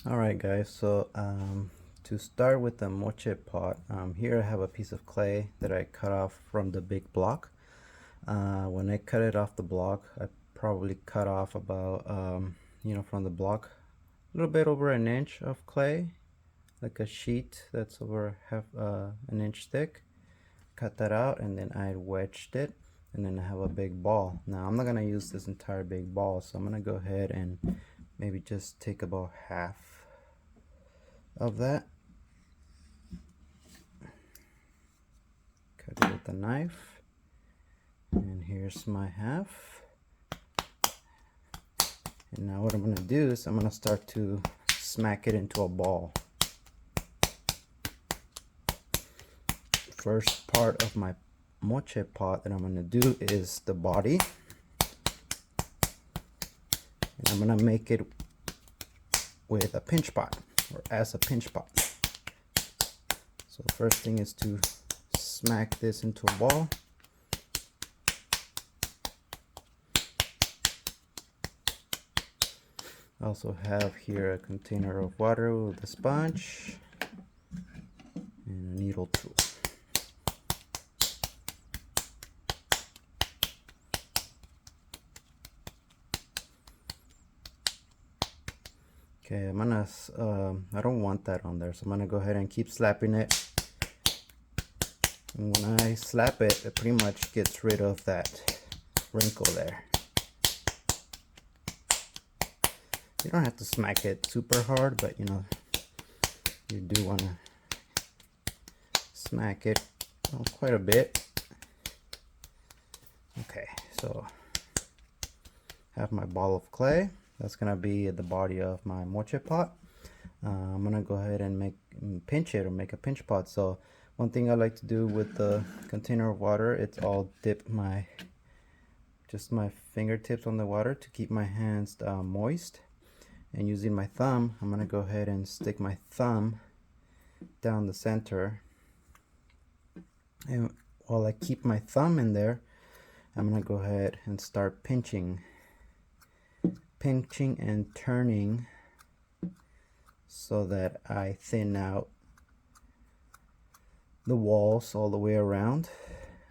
All right, guys, so to start with the moche pot, here I have a piece of clay that I cut off from the big block. When I cut it off the block, I probably cut off about, from the block, a little bit over an inch of clay, like a sheet that's over half an inch thick. Cut that out, and then I wedged it, and then I have a big ball. Now I'm not gonna use this entire big ball, so I'm gonna go ahead and maybe just take about half of that, cut it with a knife, and here's my half. And now what I'm gonna do is I'm gonna start to smack it into a ball. First part of my moche pot that I'm gonna do is the body, and I'm gonna make it with a pinch pot, or as a pinch pot. So the first thing is to smack this into a ball. I also have here a container of water with a sponge and a needle tool. Okay, I'm gonna, I don't want that on there, so I'm gonna go ahead and keep slapping it. And when I slap it, it pretty much gets rid of that wrinkle there. You don't have to smack it super hard, but you do want to smack it quite a bit. Okay, so I have my ball of clay. That's gonna be the body of my moche pot. I'm gonna go ahead and pinch it, or make a pinch pot. So one thing I like to do with the container of water, it's all dip just my fingertips on the water to keep my hands moist. And using my thumb, I'm gonna go ahead and stick my thumb down the center. And while I keep my thumb in there, I'm gonna go ahead and start pinching and turning so that I thin out the walls all the way around.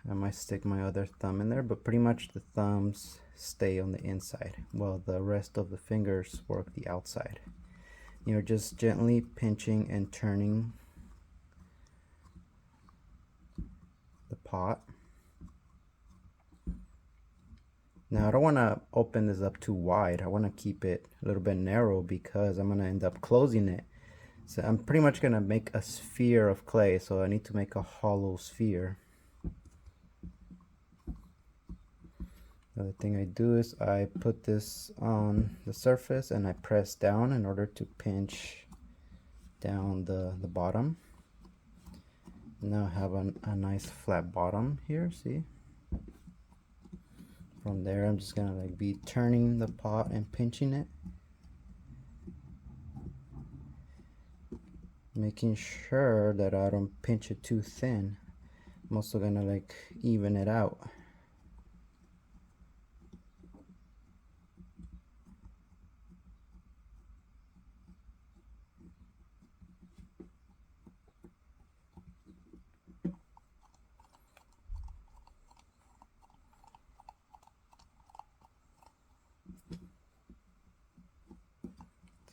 I might stick my other thumb in there, but pretty much the thumbs stay on the inside while the rest of the fingers work the outside. You're just gently pinching and turning the pot. Now I don't want to open this up too wide. I want to keep it a little bit narrow because I'm going to end up closing it. So I'm pretty much going to make a sphere of clay, so I need to make a hollow sphere. The other thing I do is I put this on the surface and I press down in order to pinch down the bottom. Now I have a nice flat bottom here, see? From there I'm just gonna be turning the pot and pinching it, making sure that I don't pinch it too thin. I'm also gonna even it out.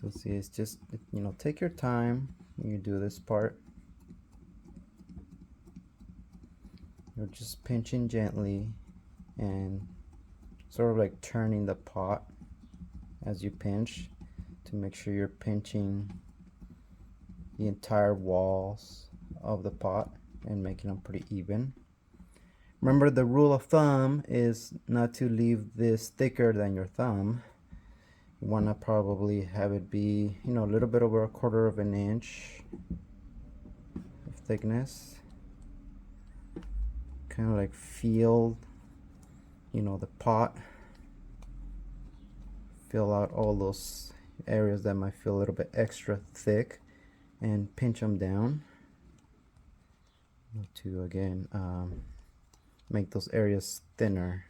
So see, it's just, take your time when you do this part. You're just pinching gently and sort of like turning the pot as you pinch to make sure you're pinching the entire walls of the pot and making them pretty even. Remember, the rule of thumb is not to leave this thicker than your thumb. You want to probably have it be, a little bit over 1/4 of an inch of thickness. Kind of like feel, the pot. Fill out all those areas that might feel a little bit extra thick and pinch them down to, again, make those areas thinner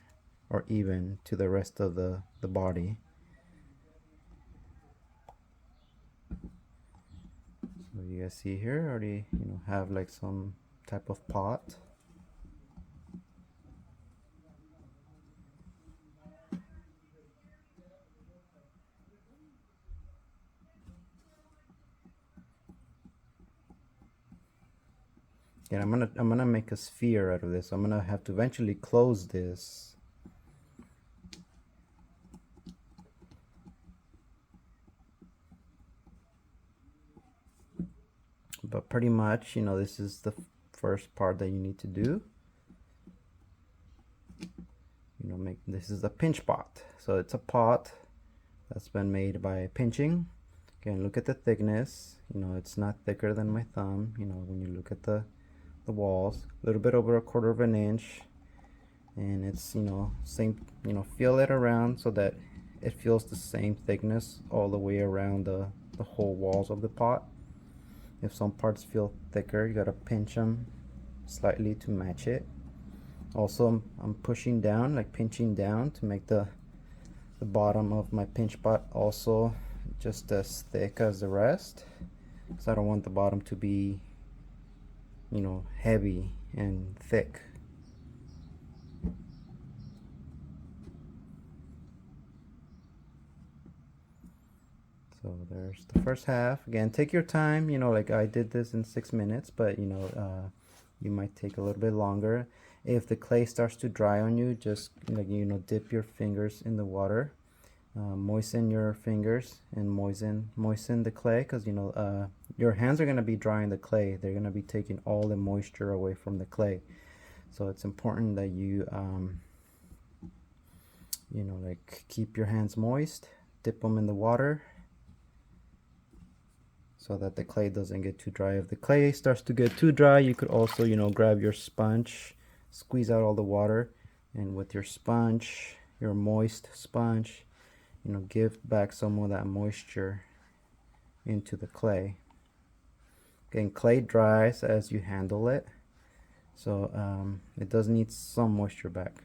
or even to the rest of the body. you guys see here, I already, you know, have like some type of pot. And I'm gonna make a sphere out of this. I'm gonna have to eventually close this. But pretty much, you know, this is the first part that you need to do. You know, this is a pinch pot. So it's a pot that's been made by pinching. Again, look at the thickness. You know, it's not thicker than my thumb. You know, when you look at the walls, a little bit over 1/4 of an inch. And it's, you know, same, you know, feel it around so that it feels the same thickness all the way around the whole walls of the pot. If some parts feel thicker, you gotta pinch them slightly to match it. Also, I'm pushing down, like pinching down, to make the bottom of my pinch pot also just as thick as the rest, because I don't want the bottom to be, you know, heavy and thick. So there's the first half. Again, take your time, you know, like I did this in 6 minutes, but you know, you might take a little bit longer. If the clay starts to dry on you, just, like, you know, dip your fingers in the water, moisten your fingers and moisten the clay, because, you know, your hands are going to be drying the clay. They're going to be taking all the moisture away from the clay. So it's important that you, you know, like, keep your hands moist, dip them in the water, so that the clay doesn't get too dry. If the clay starts to get too dry, you could also, you know, grab your sponge, squeeze out all the water, and with your sponge, your moist sponge, you know, give back some of that moisture into the clay. Again, clay dries as you handle it, so it does need some moisture back.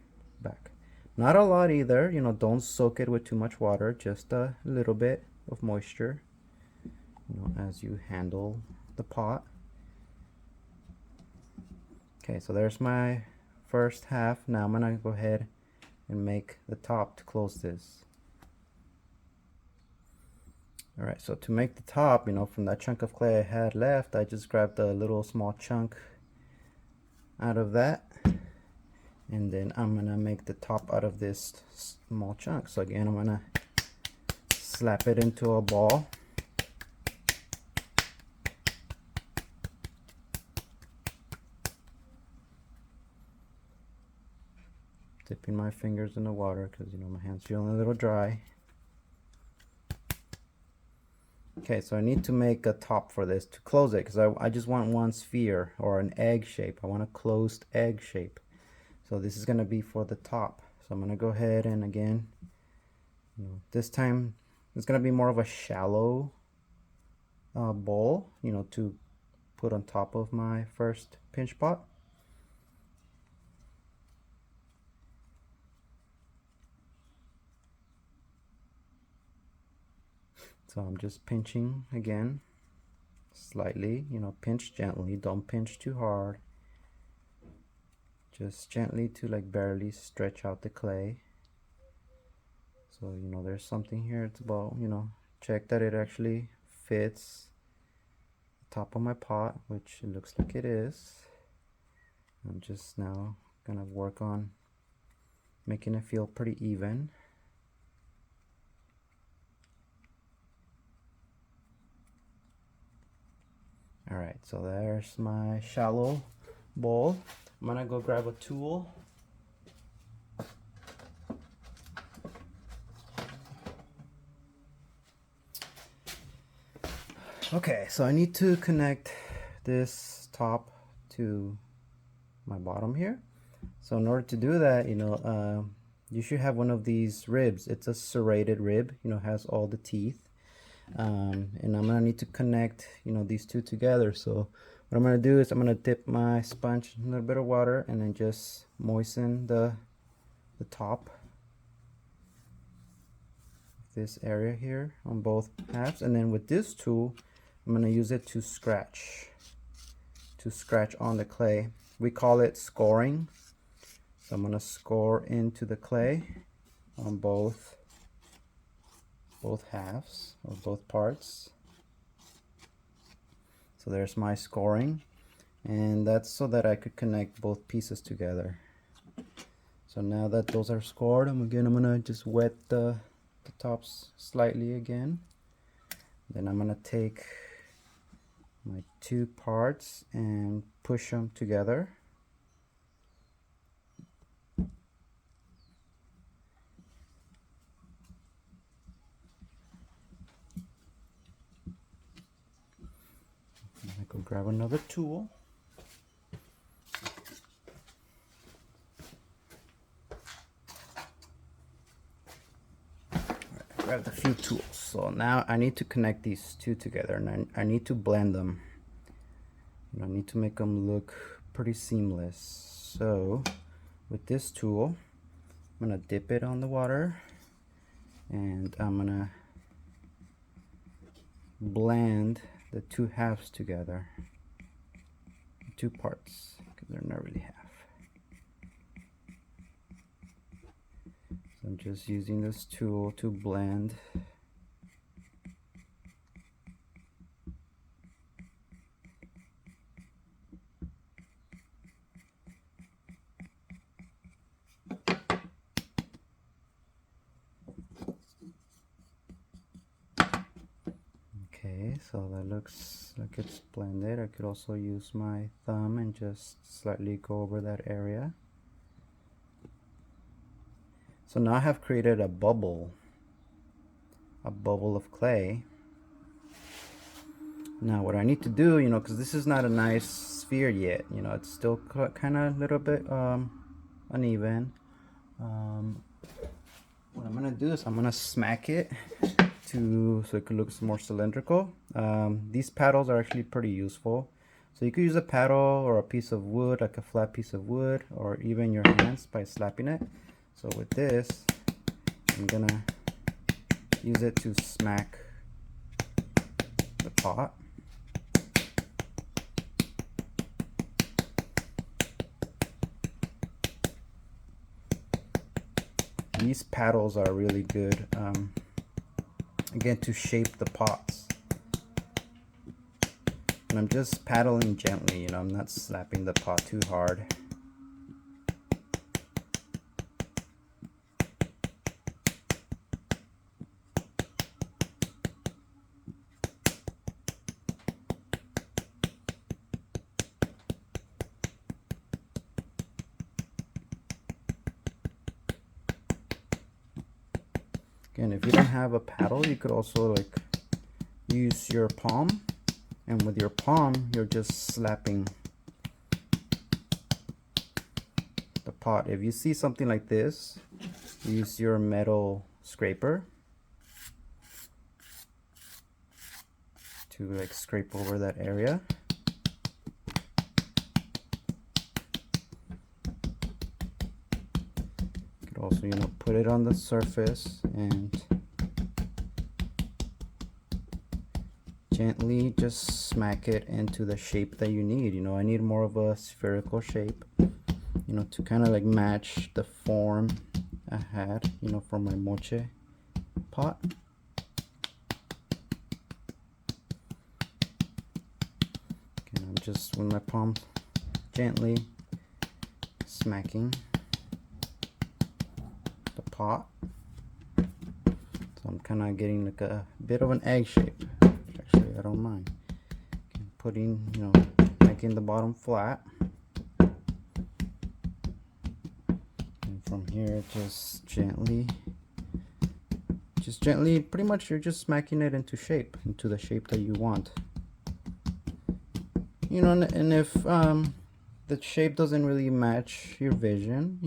Not a lot either, you know, don't soak it with too much water, just a little bit of moisture, you know, as you handle the pot. Okay, so there's my first half. Now I'm gonna go ahead and make the top to close this. All right, so to make the top, you know, from that chunk of clay I had left, I just grabbed a little small chunk out of that, and then I'm gonna make the top out of this small chunk. So again, I'm gonna slap it into a ball. Dipping my fingers in the water because, you know, my hands feeling a little dry. Okay, so I need to make a top for this to close it, because I just want one sphere or an egg shape. I want a closed egg shape. So this is going to be for the top. So I'm going to go ahead and, again, you know, this time it's going to be more of a shallow bowl, you know, to put on top of my first pinch pot. So I'm just pinching again, slightly, you know, pinch gently, don't pinch too hard. Just gently to, like, barely stretch out the clay. So, you know, there's something here. It's about, you know, check that it actually fits the top of my pot, which it looks like it is. I'm just now gonna work on making it feel pretty even. All right, so there's my shallow bowl. I'm gonna go grab a tool. Okay, so I need to connect this top to my bottom here. So in order to do that, you know, you should have one of these ribs. It's a serrated rib, you know, has all the teeth. And I'm gonna need to connect, you know, these two together. So what I'm gonna do is I'm gonna dip my sponge in a little bit of water and then just moisten the top, this area here on both halves. And then with this tool, I'm gonna use it to scratch on the clay. We call it scoring. So I'm gonna score into the clay on both halves or both parts. So there's my scoring, and that's so that I could connect both pieces together. So now that those are scored, I'm gonna just wet the tops slightly again. Then I'm gonna take my two parts and push them together. I go grab another tool. Grab a few tools. So now I need to connect these two together, and I need to blend them. I need to make them look pretty seamless. So with this tool, I'm gonna dip it on the water, and I'm gonna blend the two halves together, two parts, because they're not really half. So I'm just using this tool to blend. Okay, so that looks like it's blended. I could also use my thumb and just slightly go over that area. So now I have created a bubble of clay. Now what I need to do, because this is not a nice sphere yet, it's still kind of a little bit uneven. What I'm gonna do is I'm gonna smack it so it could look more cylindrical. These paddles are actually pretty useful. So you could use a paddle or a piece of wood, like a flat piece of wood, or even your hands by slapping it. So with this, I'm gonna use it to smack the pot. These paddles are really good, again, to shape the pots. And I'm just paddling gently, I'm not slapping the pot too hard. Again, if you don't have a paddle, you could also use your palm, and with your palm you're just slapping the pot. If you see something like this, use your metal scraper to scrape over that area. You could also put it on the surface and gently just smack it into the shape that you need. I need more of a spherical shape, to kind of match the form I had, for my moche pot. Again, I'm just with my palm gently smacking the pot. So I'm kind of getting a bit of an egg shape. Actually, I don't mind. Putting, making the bottom flat. And from here, just gently, pretty much you're just smacking it into the shape that you want. And if the shape doesn't really match your vision,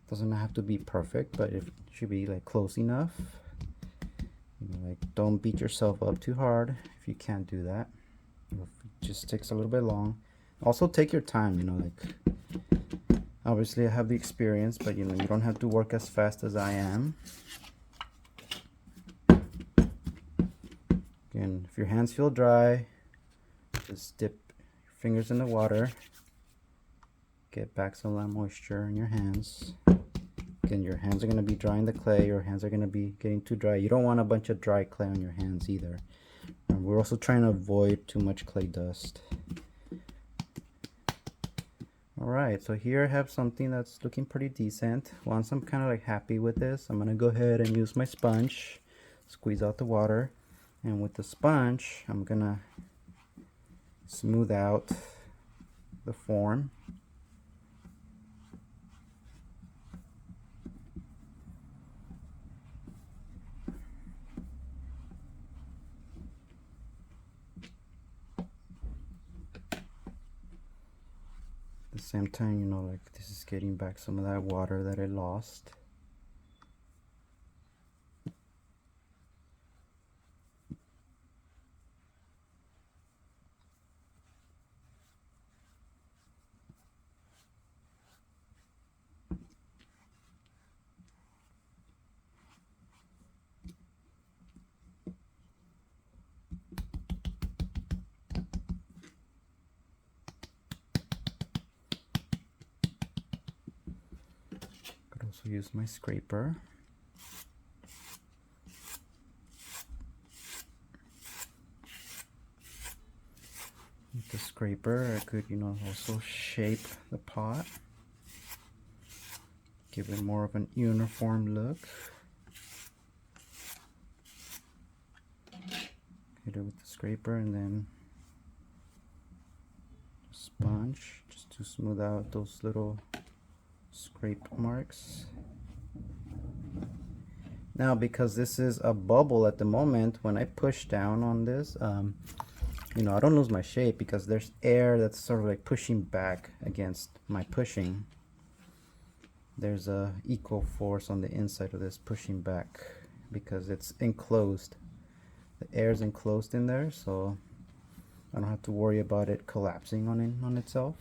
doesn't have to be perfect, but it should be close enough. Don't beat yourself up too hard if you can't do that. It just takes a little bit long. Also take your time, obviously I have the experience, but you don't have to work as fast as I am. Again, if your hands feel dry, just dip your fingers in the water, get back some of that moisture in your hands. Again, your hands are going to be dry in the clay. Your hands are going to be getting too dry. You don't want a bunch of dry clay on your hands either. And we're also trying to avoid too much clay dust. Alright, so here I have something that's looking pretty decent. Once I'm kind of like happy with this, I'm going to go ahead and use my sponge, squeeze out the water, and with the sponge I'm going to smooth out the form. At the same time, you know, like this is getting back some of that water that I lost. Also use my scraper. With the scraper, I could, you know, also shape the pot, give it more of an uniform look. Hit it with the scraper and then sponge just to smooth out those little scrape marks. Now, because this is a bubble at the moment, when I push down on this, you know, I don't lose my shape because there's air that's sort of like pushing back against my pushing. There's a equal force on the inside of this pushing back because it's enclosed. The air is enclosed in there, so I don't have to worry about it collapsing on itself.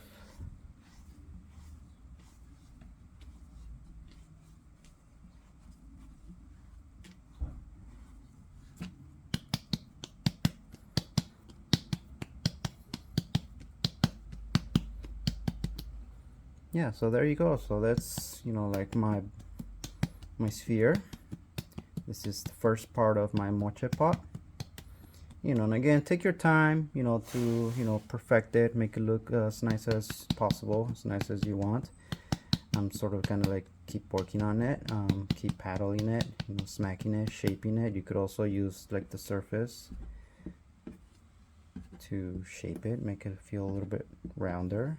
Yeah, so there you go. So that's, you know, like my sphere. This is the first part of my moche pot. You know, and again, take your time, you know, to, you know, perfect it, make it look as nice as possible, as nice as you want. I'm sort of kind of like keep working on it, keep paddling it, you know, smacking it, shaping it. You could also use like the surface to shape it, make it feel a little bit rounder.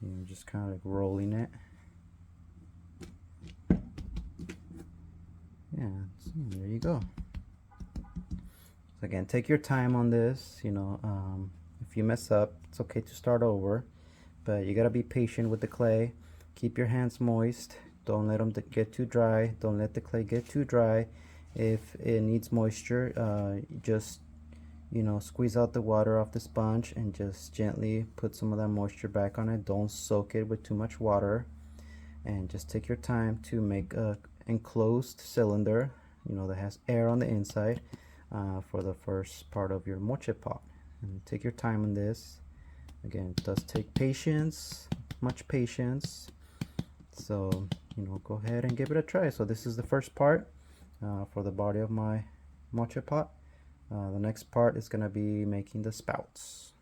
You know, just kind of like rolling it. Yeah, so there you go. So again, take your time on this. You know, if you mess up, it's okay to start over, but you gotta be patient with the clay. Keep your hands moist. Don't let them get too dry. Don't let the clay get too dry. If it needs moisture, just, you know, squeeze out the water off the sponge and just gently put some of that moisture back on it. Don't soak it with too much water, and just take your time to make a enclosed cylinder, you know, that has air on the inside for the first part of your moche pot. And take your time on this. Again, it does take patience, much patience. So, you know, go ahead and give it a try. So this is the first part for the body of my moche pot. The next part is going to be making the spouts.